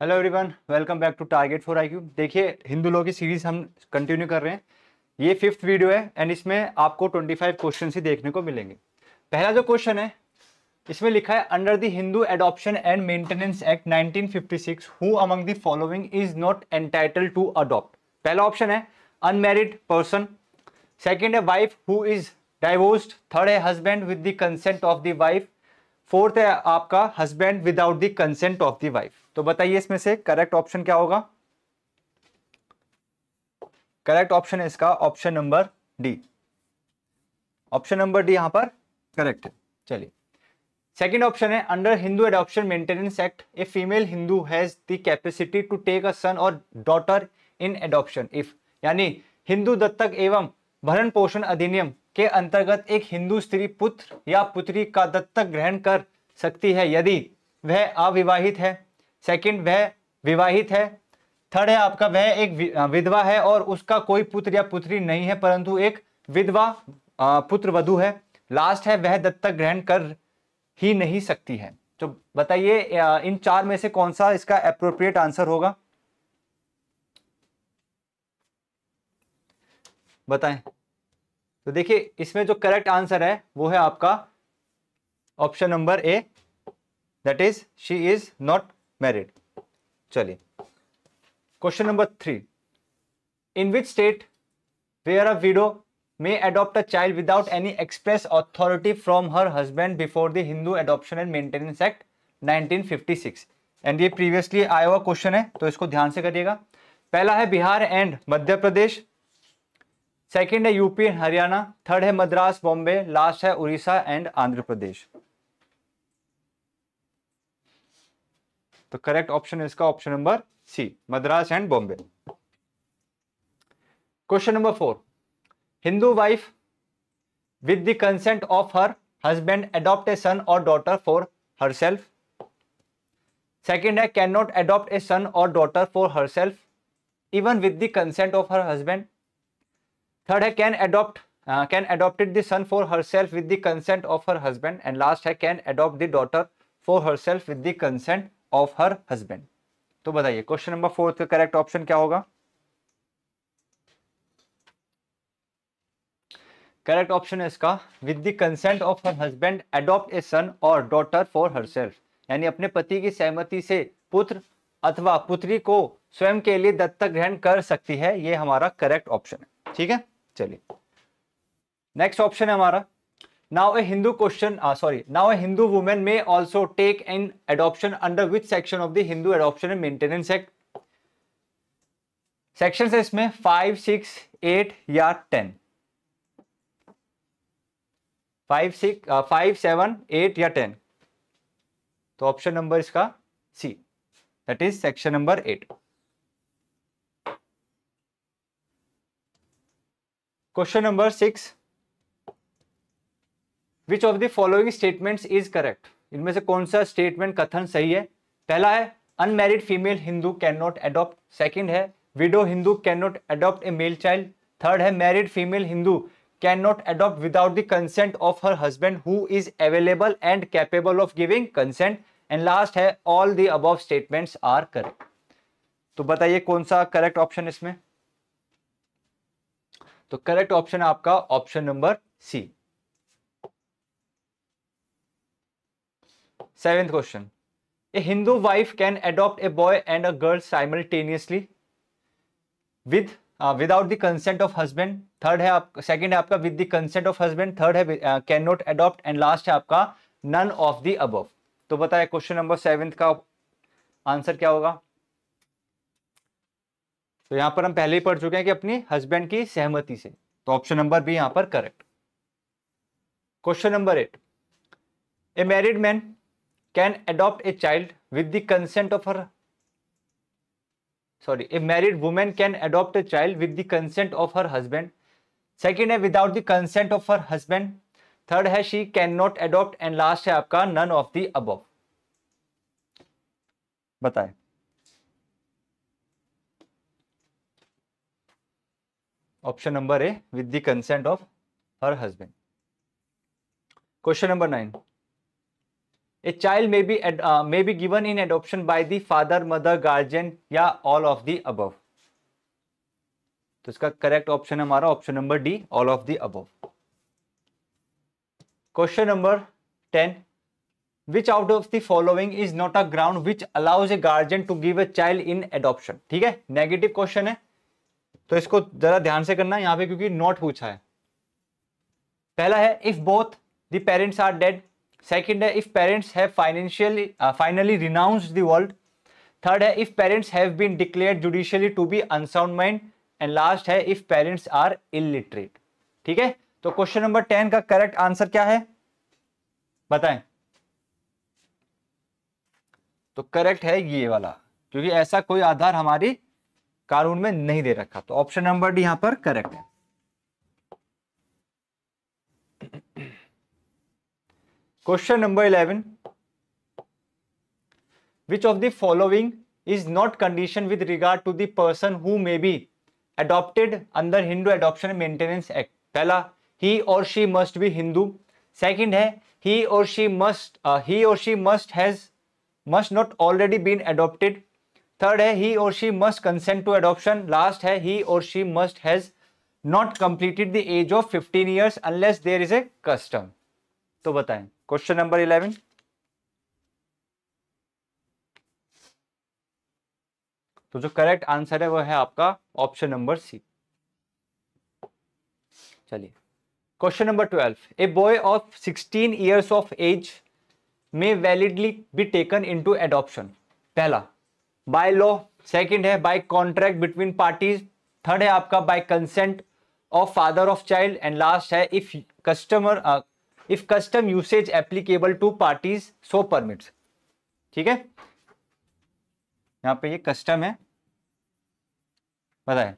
Hello everyone, welcome back to target for IQ. देखिए, Hindu law की series हम continue कर रहे हैं। ये 5th वीडियो है एंड इसमें आपको 25 क्वेश्चन ही देखने को मिलेंगे। पहला जो क्वेश्चन है इसमें लिखा है, under the Hindu adoption and maintenance act 1956 who among the following is not entitled to adopt. पहला ऑप्शन है अनमैरिड पर्सन, सेकेंड है wife who is divorced, third है husband with the consent of the wife, fourth है आपका husband without the consent of the wife. तो बताइए इसमें से करेक्ट ऑप्शन क्या होगा। करेक्ट ऑप्शन है इसका option number D. Option number D यहां पर करेक्ट है। चलिए, सेकेंड ऑप्शन है, under Hindu adoption maintenance act a female Hindu has the capacity to take a son और डॉटर इन एडॉप्शन इफ, यानी हिंदू दत्तक एवं भरण पोषण अधिनियम के अंतर्गत एक हिंदू स्त्री पुत्र या पुत्री का दत्तक ग्रहण कर सकती है यदि वह अविवाहित है, सेकंड वह विवाहित है, थर्ड है आपका वह एक विधवा है और उसका कोई पुत्र या पुत्री नहीं है परंतु एक विधवा पुत्र वधू है, लास्ट है वह दत्तक ग्रहण कर ही नहीं सकती है। तो बताइए इन चार में से कौन सा इसका एप्रोप्रिएट आंसर होगा, बताएं। तो देखिए, इसमें जो करेक्ट आंसर है वो है आपका option number A, that is she is not married. चलिए, question number 3, in which state where a widow may adopt a child without any express authority from her husband before the Hindu Adoption and Maintenance Act 1956। And ये previously आया हुआ question है तो इसको ध्यान से करिएगा। पहला है बिहार एंड मध्य प्रदेश, सेकंड है यूपी एंड हरियाणा, थर्ड है मद्रास बॉम्बे, लास्ट है उड़ीसा एंड आंध्र प्रदेश। तो करेक्ट ऑप्शन है इसका option number C, Madras and Bombay. Question number 4, Hindu wife with the consent of her husband adopt a son or daughter for herself. Second है cannot adopt a son or daughter for herself even with the consent of her husband. Third है can adopted the son for herself with the consent of her husband and last है can adopt the daughter for herself with the consent of her husband। तो बताइए question number 4 का correct option क्या होगा। Correct option है इसका with the consent of her husband adopt a son और daughter for herself, यानी अपने पति की सहमति से पुत्र अथवा पुत्री को स्वयं के लिए दत्तक ग्रहण कर सकती है। ये हमारा करेक्ट ऑप्शन है। ठीक है, चलिए नेक्स्ट ऑप्शन है हमारा, now a Hindu women may also take an adoption under which section of the Hindu adoption and maintenance act. Section है इसमें 5, 6, 8 या 10। 5, 7, 8 या 10। तो ऑप्शन नंबर इसका C, that is section number 8। Question number 6, which of the following statements is correct. इनमें से कौन सा स्टेटमेंट कथन सही है। पहला है unmarried female Hindu can not adopt, second है widow Hindu can not adopt a male child, third है married female Hindu cannot adopt without the consent of her husband who is available and capable of giving consent and last है all the above statements are correct। तो बताइए कौन सा correct option इसमें। तो correct option है आपका option number C. 7th question, a Hindu wife can adopt a boy and a girl simultaneously without the consent of husband, third है आप सेकंड है आपका with the consent of husband, third है can not adopt and last है आपका none of the above. तो बताए question number 7 का आंसर क्या होगा। तो यहां पर हम पहले ही पढ़ चुके हैं कि अपनी हस्बैंड की सहमति से, तो ऑप्शन नंबर बी यहां पर correct. Question number 8, A married man can adopt a child with the consent of her a married woman can adopt a child with the consent of her husband, second है without the consent of her husband, third है she cannot adopt and last है आपका none of the above। बताएं। Option number A with the consent of her husband। Question number 9, a child may be given in adoption by the father, mother, guardian या all of the above. तो इसका correct option हमारा option number D, all of the above. Question number 10, which out of the following is not a ground which allows a guardian to give a child in adoption. ठीक है, negative question है तो इसको जरा ध्यान से करना यहां पे क्योंकि नोट पूछा है। पहला है if both the parents are dead. Second है if parents have finally renounced the world. Third है if parents have been declared judicially to be unsound mind. And last है इफ पेरेंट्स आर इलिटरेट। ठीक है, तो question number 10 का correct answer क्या है बताएं। तो करेक्ट है ये वाला, क्योंकि ऐसा कोई आधार हमारी कानून में नहीं दे रखा। तो ऑप्शन नंबर डी यहां पर करेक्ट है। Question number 11, which of the following is not condition with regard to the person who may be adopted under Hindu Adoption and Maintenance Act। पहला, he or she must be Hindu। Second है he or she must not already been adopted। Third है he or she must consent to adoption। Last है he or she must has not completed the age of 15 years unless there is a custom। तो बताएं question number 11। तो जो correct answer है वो है आपका ऑप्शन नंबर सी। चलिए question number 12, a boy of 16 years of age may validly be taken into adoption. पहला बाय लॉ, सेकंड है by contract between parties, third है आपका by consent of father of child, and last है if custom usage applicable to parties so permits. ठीक है, यहां पे ये कस्टम है, बताएं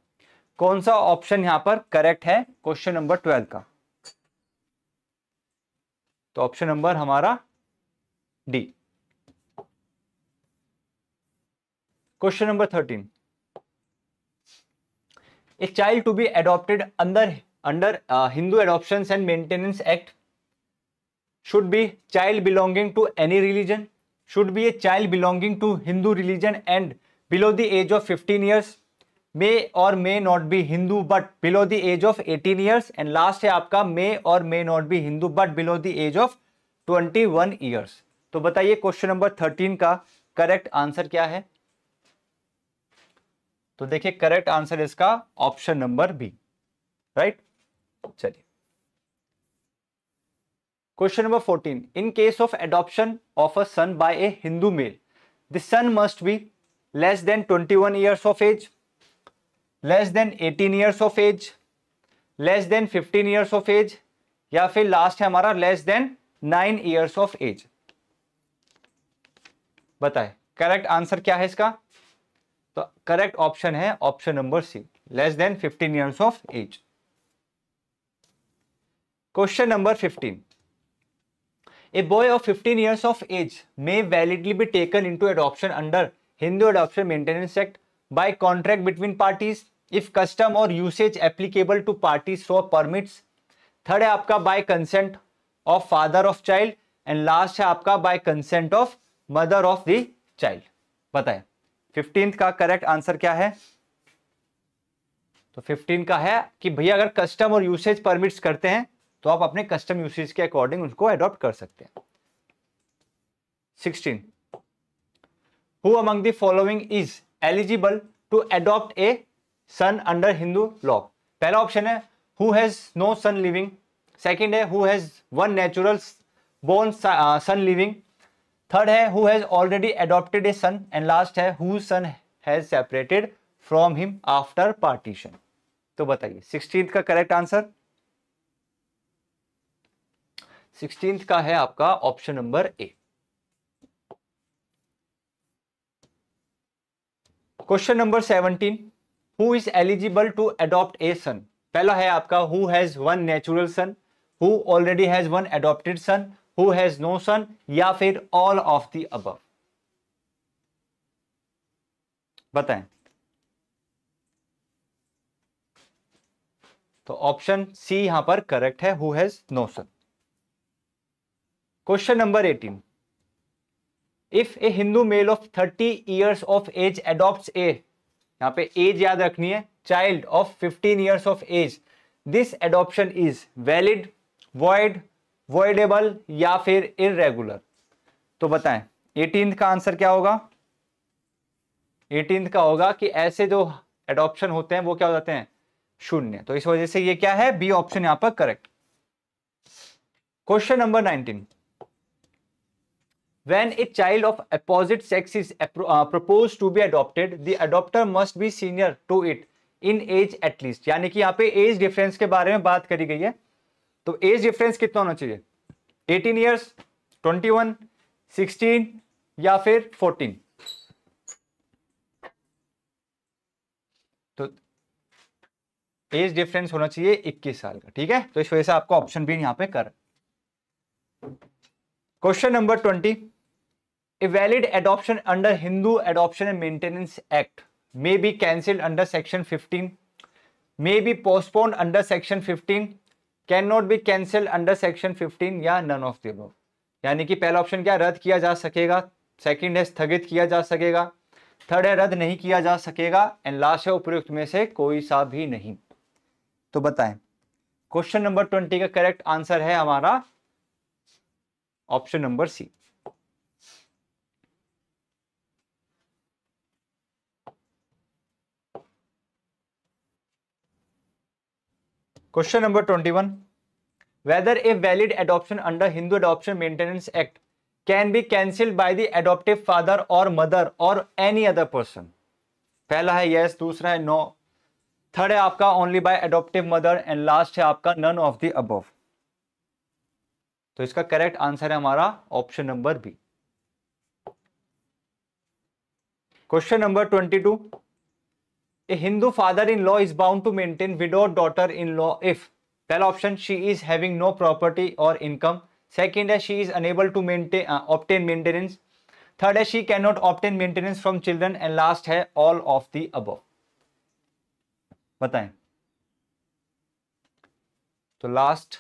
कौन सा ऑप्शन यहां पर करेक्ट है क्वेश्चन नंबर 12 का। तो ऑप्शन नंबर हमारा D. Question number 13, a child to be adopted under Hindu adoptions and maintenance act should be child belonging to any religion, should be a child belonging to Hindu religion and below the age of 15 years, may or may not be Hindu but below the age of 18 years, and last है आपका may or may not be Hindu but below the age of 21 years। तो बताइए question number 13 का correct answer क्या है। तो देखिए correct answer इसका ऑप्शन नंबर बी, राइट। चलिए question number 14, in case of adoption of a son by a Hindu male, the son must be less than 21 years of age, less than 18 years of age, less than 15 years of age, या फिर last है हमारा less than 9 years of age। बताए correct answer क्या है इसका। तो correct option है option number C, less than 15 years of age। Question number 15, a boy of 15 years of age may validly be taken into adoption under Hindu Adoption Maintenance Act by contract between parties if custom or usage applicable to parties so permits। Third है आपका by consent of father of child, and last है आपका by consent of mother of the child। बताएं 15th का correct answer क्या है। तो 15 का है कि भैया अगर कस्टम और यूसेज परमिट्स करते हैं तो आप अपने कस्टम यूसेज के अकॉर्डिंग उसको अडॉप्ट कर सकते हैं। 16, who among the following is eligible to adopt a son under Hindu law. पहला ऑप्शन है who has no son living, second है who has one natural born son living, third है who has already adopted a son, and last है who son has separated from him after partition. तो बताइए 16th का correct answer. 16th का है आपका option number A. Question number 17, who is eligible to adopt a son. पहला है आपका who has one natural son, who already has one adopted son, who has no son, या फिर all of the above. बताएं। तो option C यहां पर correct है, who has no son. Question number 18, if a Hindu male of 30 years of age adopts a, यहाँ पे age याद रखनी है, child of 15 years of age, this adoption is valid, void, voidable या फिर इररेगुलर। तो बताएं 18th का आंसर क्या होगा? 18th का होगा कि ऐसे जो एडॉप्शन होते हैं वो क्या हो जाते हैं? शून्य। तो इस वजह से ये क्या है? बी ऑप्शन यहां पर correct. Question number 19, when a child of opposite sex is proposed to be adopted, the adopter must be senior to it in age at least। यानी कि यहाँ पे एज डिफरेंस के बारे में बात करी गई है। तो एज डिफरेंस कितना होना चाहिए? 18 ईयर्स, 21, 16 या फिर 14? तो एज डिफरेंस होना चाहिए 21 साल का। ठीक है, तो इस वजह से आपको ऑप्शन भी यहां पे कर। Question number 20, a valid adoption under Hindu Adoption and Maintenance Act may be cancelled under section 15, may be postponed under section 15, cannot be cancelled under section 15 या none of the above। यानी कि पहला option क्या? रद्द किया जा सकेगा, second है स्थगित किया जा सकेगा, थर्ड है रद्द नहीं किया जा सकेगा, एंड लास्ट है उपयुक्त में से कोई सा भी नहीं। तो बताएं क्वेश्चन नंबर 20 का करेक्ट आंसर है हमारा option number C. Question number 21, whether a valid adoption under Hindu Adoption Maintenance Act can be cancelled by the adoptive father or mother or any other person। पहला है yes, दूसरा है no, third है आपका only by adoptive mother and last है आपका none of the above। तो इसका करेक्ट आंसर है हमारा option number B. Question number 22, a Hindu father-in-law is bound to maintain widowed daughter-in-law if, पहला option she is having no property or income, second है she is unable to obtain maintenance, third है she cannot obtain maintenance from children and last है all of the above। बताएं। तो last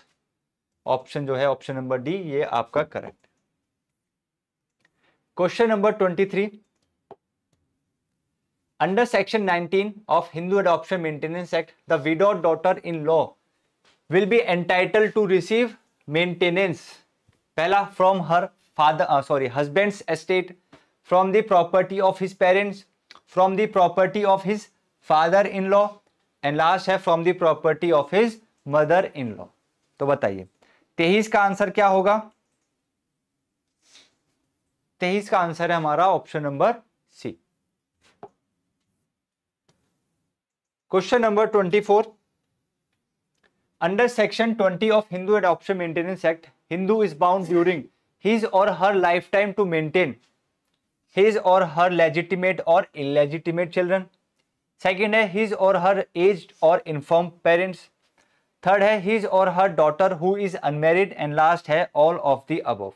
option जो है option number D, ये आपका correct. Question number 23, under section 19 of Hindu Adoption Maintenance Act, the widowed daughter-in-law will be entitled to receive maintenance, पहला from her husband's estate, from the property of his parents, from the property of his father-in-law and last है from the property of his mother-in-law। तो बताइए 23 का answer क्या होगा? 23 का answer है हमारा option number C. Question number 24, under section 20 of Hindu Adoption Maintenance Act, Hindu is bound during his or her lifetime to maintain his or her legitimate or illegitimate children, second है his or her aged or infirm parents, third है his or her daughter who is unmarried and last है all of the above।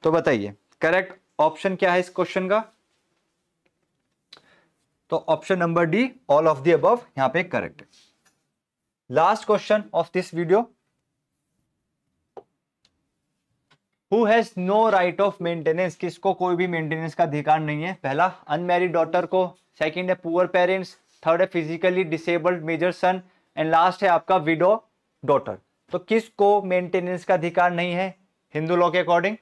तो बताइए correct option क्या है इस question का? तो option number D, all of the above यहां पे करेक्ट है। Last question of this video, who has no right of maintenance, किसको कोई भी मेंटेनेंस का अधिकार नहीं है? पहला अनमैरिड डॉटर को, सेकंड है पुअर पेरेंट्स, थर्ड है physically disabled major son and last है आपका विडो डॉटर। तो किसको मेंटेनेंस का अधिकार नहीं है हिंदू लॉ के अकॉर्डिंग?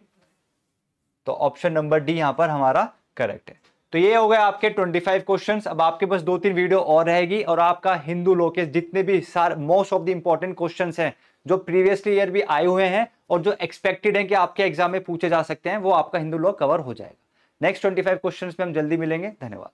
तो ऑप्शन नंबर डी यहां पर हमारा करेक्ट है। तो ये हो गए आपके 25 क्वेश्चंस। अब आपके पास 2-3 वीडियो और रहेगी और आपका हिंदू लॉ के जितने भी most of the important questions हैं जो प्रीवियसली ईयर भी आए हुए हैं और जो एक्सपेक्टेड है कि आपके एग्जाम में पूछे जा सकते हैं, वो आपका हिंदू लॉ कवर हो जाएगा। नेक्स्ट 25 क्वेश्चंस में हम जल्दी मिलेंगे। धन्यवाद।